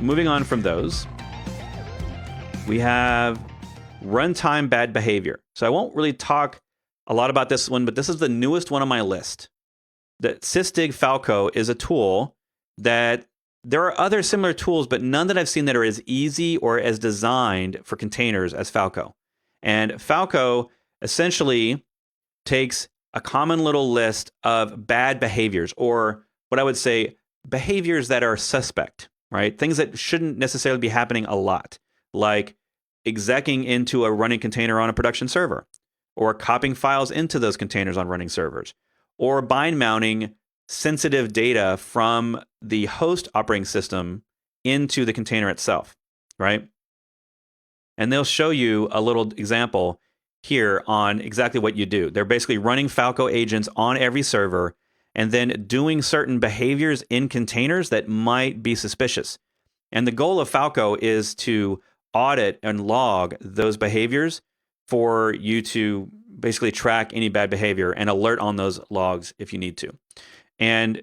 moving on from those, we have runtime bad behavior. So I won't really talk a lot about this one, but this is the newest one on my list. The Sysdig Falco is a tool that there are other similar tools, but none that I've seen that are as easy or as designed for containers as Falco. And Falco essentially takes a common little list of bad behaviors, or what I would say, behaviors that are suspect, right? Things that shouldn't necessarily be happening a lot, like execing into a running container on a production server, or copying files into those containers on running servers, or bind mounting sensitive data from the host operating system into the container itself, right? And they'll show you a little example here on exactly what you do. They're basically running Falco agents on every server and then doing certain behaviors in containers that might be suspicious. And the goal of Falco is to audit and log those behaviors for you to basically track any bad behavior and alert on those logs if you need to. And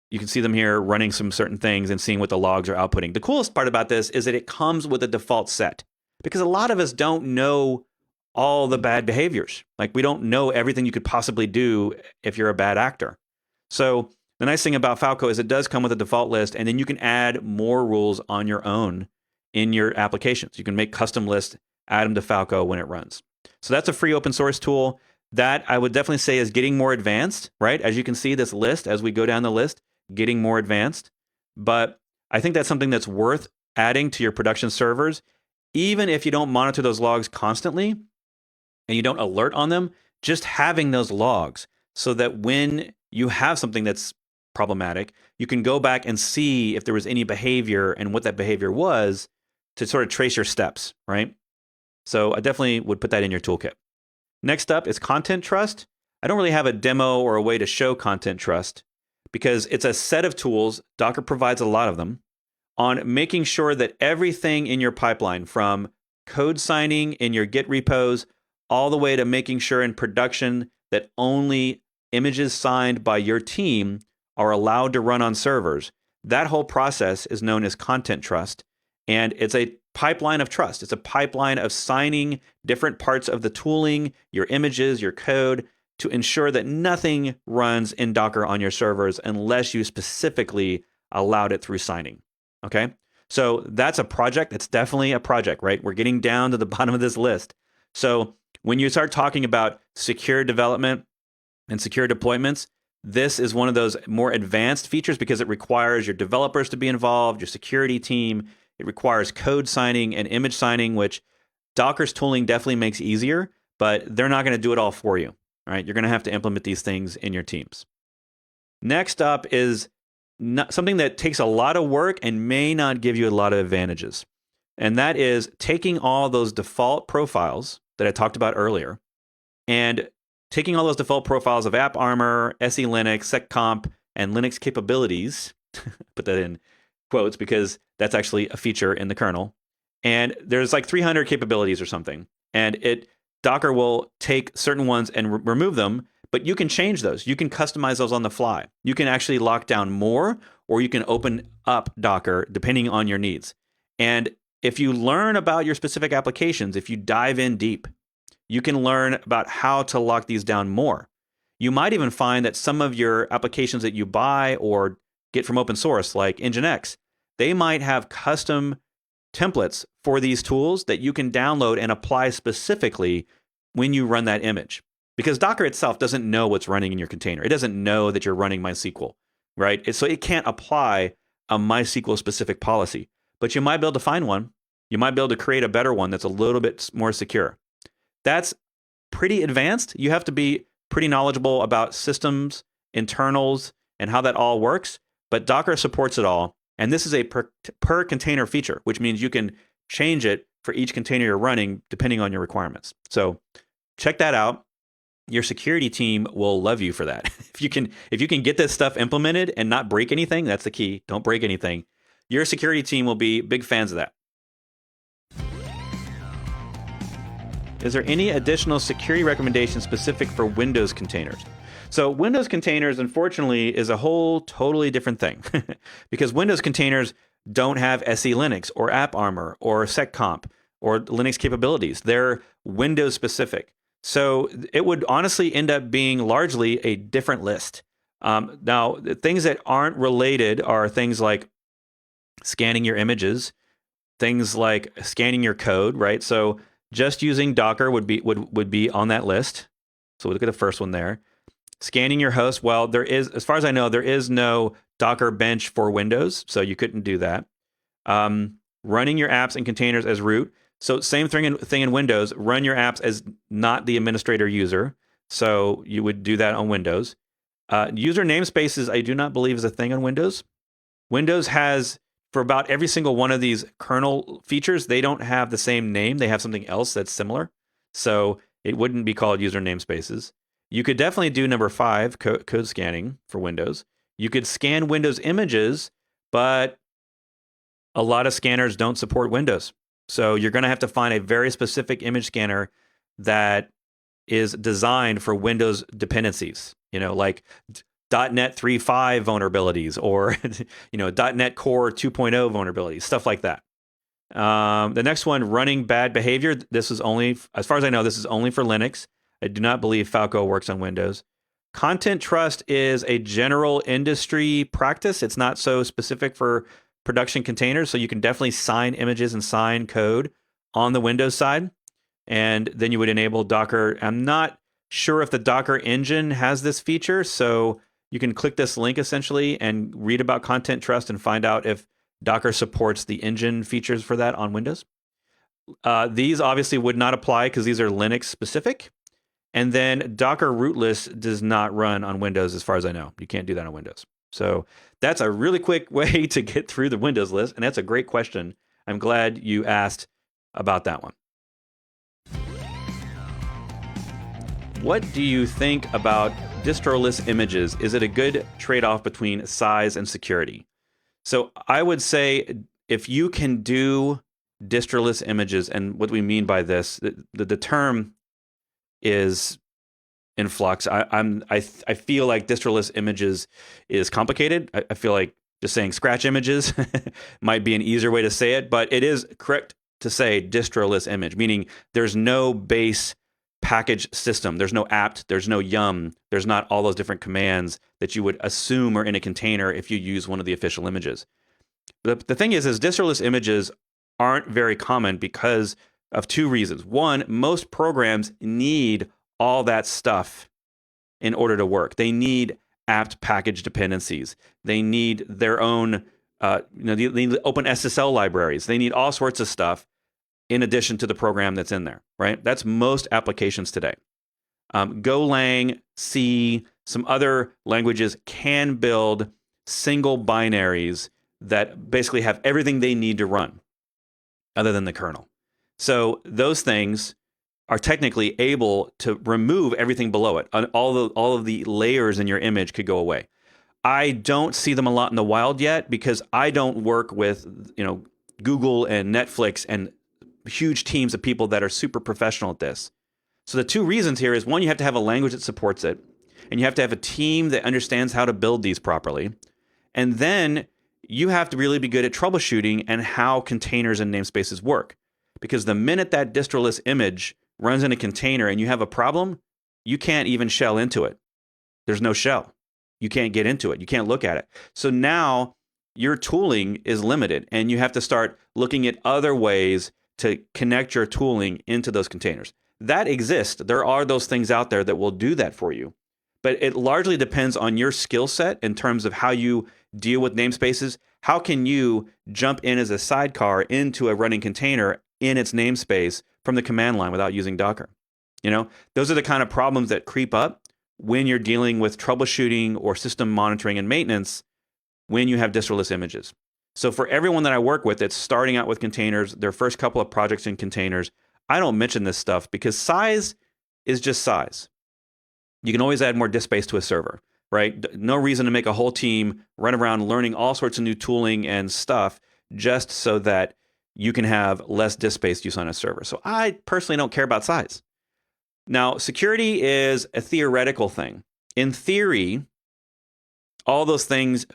you can see them here running some certain things and seeing what the logs are outputting. The coolest part about this is that it comes with a default set, because a lot of us don't know all the bad behaviors. Like, we don't know everything you could possibly do if you're a bad actor. So the nice thing about Falco is it does come with a default list, and then you can add more rules on your own in your applications. You can make custom lists, add them to Falco when it runs. So that's a free open source tool that I would definitely say is getting more advanced, right? As you can see, this list, as we go down the list, getting more advanced. But I think that's something that's worth adding to your production servers, even if you don't monitor those logs constantly and you don't alert on them, just having those logs so that when you have something that's problematic, you can go back and see if there was any behavior and what that behavior was to sort of trace your steps, right? So I definitely would put that in your toolkit. Next up is Content Trust. I don't really have a demo or a way to show Content Trust because it's a set of tools, Docker provides a lot of them, on making sure that everything in your pipeline, from code signing in your Git repos all the way to making sure in production that only images signed by your team are allowed to run on servers, that whole process is known as Content Trust. And it's a pipeline of trust. It's a pipeline of signing different parts of the tooling, your images, your code, to ensure that nothing runs in Docker on your servers unless you specifically allowed it through signing. Okay? So that's a project. It's definitely a project, right? We're getting down to the bottom of this list. So when you start talking about secure development and secure deployments, this is one of those more advanced features because it requires your developers to be involved, your security team. It requires code signing and image signing, which Docker's tooling definitely makes easier, but they're not going to do it all for you. All right? You're going to have to implement these things in your teams. Next up is something that takes a lot of work and may not give you a lot of advantages. And that is taking all those default profiles that I talked about earlier and taking all those default profiles of AppArmor, SE Linux, SecComp, and Linux capabilities, put that in quotes because that's actually a feature in the kernel. And there's like 300 capabilities or something. And Docker will take certain ones and remove them, but you can change those. You can customize those on the fly. You can actually lock down more, or you can open up Docker depending on your needs. And if you learn about your specific applications, if you dive in deep, you can learn about how to lock these down more. You might even find that some of your applications that you buy or get from open source, like Nginx, they might have custom templates for these tools that you can download and apply specifically when you run that image. Because Docker itself doesn't know what's running in your container. It doesn't know that you're running MySQL, right? So it can't apply a MySQL specific policy. But you might be able to find one. You might be able to create a better one that's a little bit more secure. That's pretty advanced. You have to be pretty knowledgeable about systems, internals, and how that all works. But Docker supports it all. And this is a per container feature, which means you can change it for each container you're running depending on your requirements. So check that out. Your security team will love you for that. If you can get this stuff implemented and not break anything, that's the key. Don't break anything. Your security team will be big fans of that. Is there any additional security recommendations specific for Windows containers? So Windows containers, unfortunately, is a whole totally different thing because Windows containers don't have SE Linux or AppArmor or SecComp or Linux capabilities. They're Windows specific. So it would honestly end up being largely a different list. Now, the things that aren't related are things like scanning your images, things like scanning your code, right? So just using Docker would be on that list. So we'll look at the first one there. Scanning your host, well, there is, as far as I know, there is no Docker bench for Windows, so you couldn't do that. Running your apps and containers as root. So same thing in Windows, run your apps as not the administrator user. So you would do that on Windows. User namespaces, I do not believe is a thing on Windows. Windows has, for about every single one of these kernel features, they don't have the same name. They have something else that's similar. So it wouldn't be called user namespaces. You could definitely do number 5, code scanning for Windows. You could scan Windows images, but a lot of scanners don't support Windows. So you're going to have to find a very specific image scanner that is designed for Windows dependencies, like .NET 3.5 vulnerabilities or .NET Core 2.0 vulnerabilities, stuff like that. The next one, running bad behavior. This is only, as far as I know, this is only for Linux. I do not believe Falco works on Windows. Content trust is a general industry practice. It's not so specific for production containers, so you can definitely sign images and sign code on the Windows side, and then you would enable Docker. I'm not sure if the Docker engine has this feature, so you can click this link essentially and read about content trust and find out if Docker supports the engine features for that on Windows. These obviously would not apply because these are Linux specific. And then Docker rootless does not run on Windows as far as I know. You can't do that on Windows. So that's a really quick way to get through the Windows list. And that's a great question. I'm glad you asked about that one. What do you think about distroless images? Is it a good trade-off between size and security? So I would say if you can do distroless images, and what we mean by this, the term is in flux. I feel like distroless images is complicated. I feel like just saying scratch images might be an easier way to say it, but it is correct to say distroless image, meaning there's no base package system. There's no apt, there's no yum, there's not all those different commands that you would assume are in a container if you use one of the official images. But the thing is distroless images aren't very common because of 2 reasons. One, most programs need all that stuff in order to work. They need apt package dependencies. They need their own, they need open SSL libraries. They need all sorts of stuff in addition to the program that's in there, right? That's most applications today. Golang, C, some other languages can build single binaries that basically have everything they need to run other than the kernel. So those things are technically able to remove everything below it. All of the layers in your image could go away. I don't see them a lot in the wild yet because I don't work with Google and Netflix and huge teams of people that are super professional at this. So the 2 reasons here is, one, you have to have a language that supports it, and you have to have a team that understands how to build these properly. And then you have to really be good at troubleshooting and how containers and namespaces work. Because the minute that distroless image runs in a container and you have a problem, you can't even shell into it. There's no shell. You can't get into it. You can't look at it. So now your tooling is limited and you have to start looking at other ways to connect your tooling into those containers. That exists. There are those things out there that will do that for you. But it largely depends on your skill set in terms of how you deal with namespaces. How can you jump in as a sidecar into a running container in its namespace from the command line without using Docker? Those are the kind of problems that creep up when you're dealing with troubleshooting or system monitoring and maintenance when you have distroless images. So for everyone that I work with that's starting out with containers, their first couple of projects in containers, I don't mention this stuff because size is just size. You can always add more disk space to a server, right? No reason to make a whole team run around learning all sorts of new tooling and stuff just so that you can have less disk space use on a server. So I personally don't care about size. Now, security is a theoretical thing. In theory, all those things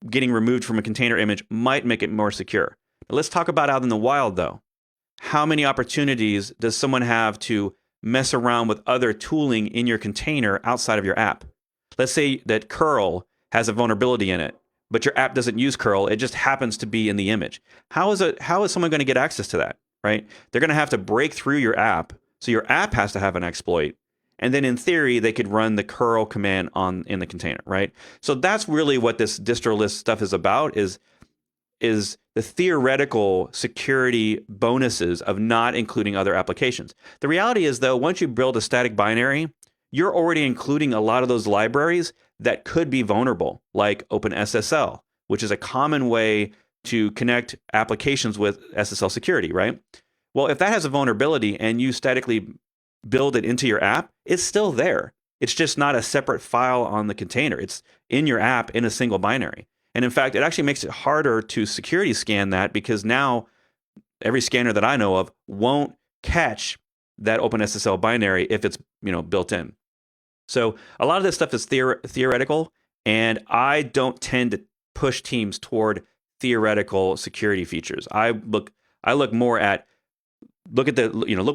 getting removed from a container image might make it more secure. But let's talk about out in the wild, though. How many opportunities does someone have to mess around with other tooling in your container outside of your app? Let's say that curl has a vulnerability in it, but your app doesn't use curl. It just happens to be in the image. How is someone going to get access to that, right? They're going to have to break through your app. So your app has to have an exploit. And then in theory, they could run the curl command in the container, right? So that's really what this distro list stuff is about, is the theoretical security bonuses of not including other applications. The reality is, though, once you build a static binary, you're already including a lot of those libraries that could be vulnerable, like OpenSSL, which is a common way to connect applications with SSL security, right? Well, if that has a vulnerability and you statically build it into your app, it's still there. It's just not a separate file on the container. It's in your app in a single binary. And in fact, it actually makes it harder to security scan that, because now every scanner that I know of won't catch that OpenSSL binary if it's built in. So a lot of this stuff is theoretical, and I don't tend to push teams toward theoretical security features. I look more at look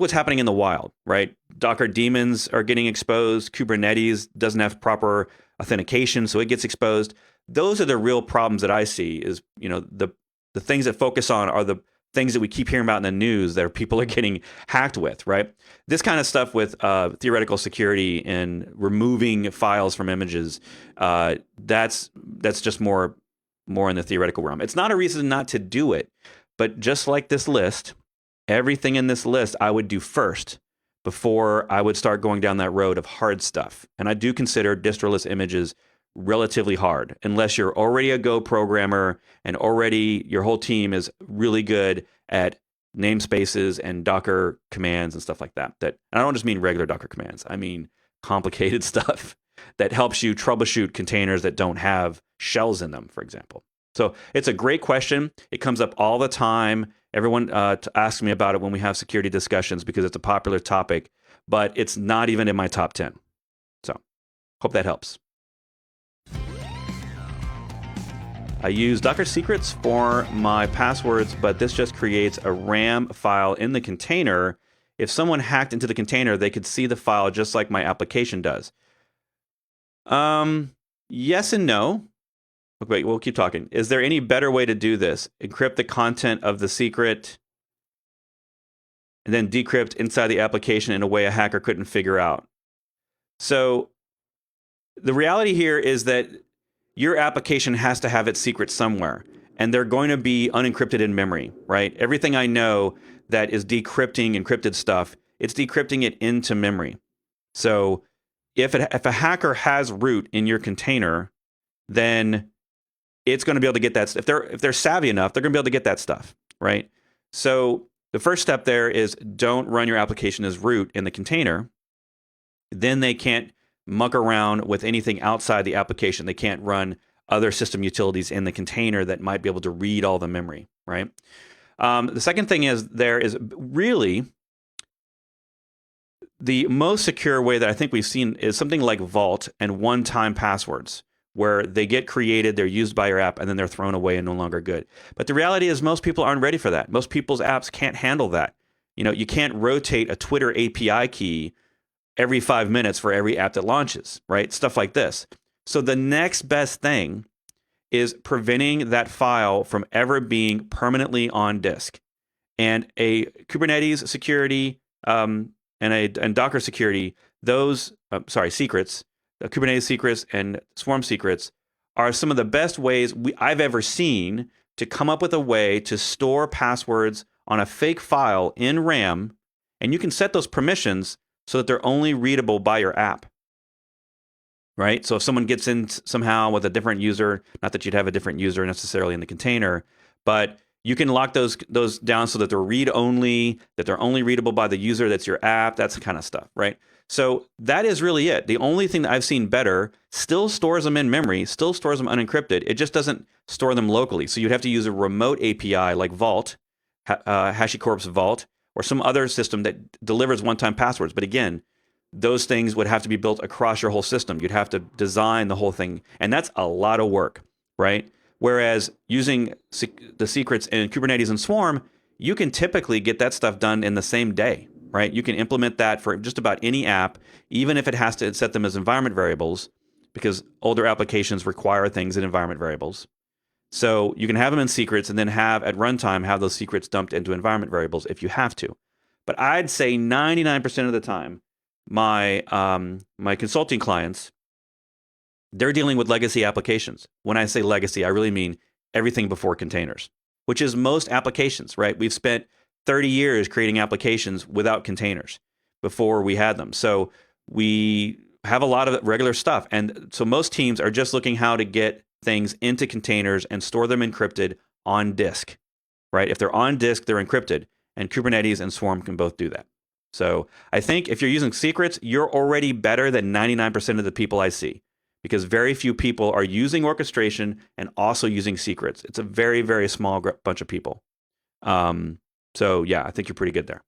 what's happening in the wild, right? Docker daemons are getting exposed. Kubernetes doesn't have proper authentication, so it gets exposed. Those are the real problems that I see. Is the things that focus on are the things that we keep hearing about in the news that people are getting hacked with, right? This kind of stuff with theoretical security and removing files from images, that's just more in the theoretical realm. It's not a reason not to do it, but just like this list, everything in this list I would do first before I would start going down that road of hard stuff. And I do consider distroless images relatively hard, unless you're already a Go programmer and already your whole team is really good at namespaces and Docker commands and stuff like that. And I don't just mean regular Docker commands. I mean complicated stuff that helps you troubleshoot containers that don't have shells in them, for example. So it's a great question. It comes up all the time. Everyone asks me about it when we have security discussions because it's a popular topic, but it's not even in my top 10. So hope that helps. I use Docker secrets for my passwords, but this just creates a RAM file in the container. If someone hacked into the container, they could see the file just like my application does. Yes and no. Okay, we'll keep talking. Is there any better way to do this? Encrypt the content of the secret and then decrypt inside the application in a way a hacker couldn't figure out. So the reality here is that your application has to have its secrets somewhere, and they're going to be unencrypted in memory, right? Everything I know that is decrypting encrypted stuff, it's decrypting it into memory. So if a hacker has root in your container, then it's going to be able to get that. If they're savvy enough, they're going to be able to get that stuff, right? So the first step there is don't run your application as root in the container. Then they can't muck around with anything outside the application. They can't run other system utilities in the container that might be able to read all the memory, right? The second thing is really the most secure way that I think we've seen is something like Vault and one-time passwords, where they get created, they're used by your app, and then they're thrown away and no longer good. But the reality is most people aren't ready for that. Most people's apps can't handle that. You can't rotate a Twitter API key every 5 minutes for every app that launches, right? Stuff like this. So the next best thing is preventing that file from ever being permanently on disk. And a Kubernetes security and Docker security, secrets, Kubernetes secrets and Swarm secrets are some of the best ways I've ever seen to come up with a way to store passwords on a fake file in RAM, and you can set those permissions so that they're only readable by your app, right? So if someone gets in somehow with a different user, not that you'd have a different user necessarily in the container, but you can lock those down so that they're read-only, that they're only readable by the user that's your app, that's the kind of stuff, right? So that is really it. The only thing that I've seen better still stores them in memory, still stores them unencrypted. It just doesn't store them locally. So you'd have to use a remote API like Vault, HashiCorp's Vault, or some other system that delivers one-time passwords. But again, those things would have to be built across your whole system. You'd have to design the whole thing. And that's a lot of work, right? Whereas using the secrets in Kubernetes and Swarm, you can typically get that stuff done in the same day, right? You can implement that for just about any app, even if it has to set them as environment variables, because older applications require things in environment variables. So you can have them in secrets and then have at runtime have those secrets dumped into environment variables if you have to. But I'd say 99% of the time, my consulting clients, they're dealing with legacy applications. When I say legacy, I really mean everything before containers, which is most applications, right? We've spent 30 years creating applications without containers before we had them. So we have a lot of regular stuff. And so most teams are just looking how to get things into containers and store them encrypted on disk, right? If they're on disk, they're encrypted. And Kubernetes and Swarm can both do that. So I think if you're using secrets, you're already better than 99% of the people I see, because very few people are using orchestration and also using secrets. It's a very, very small bunch of people. So yeah, I think you're pretty good there.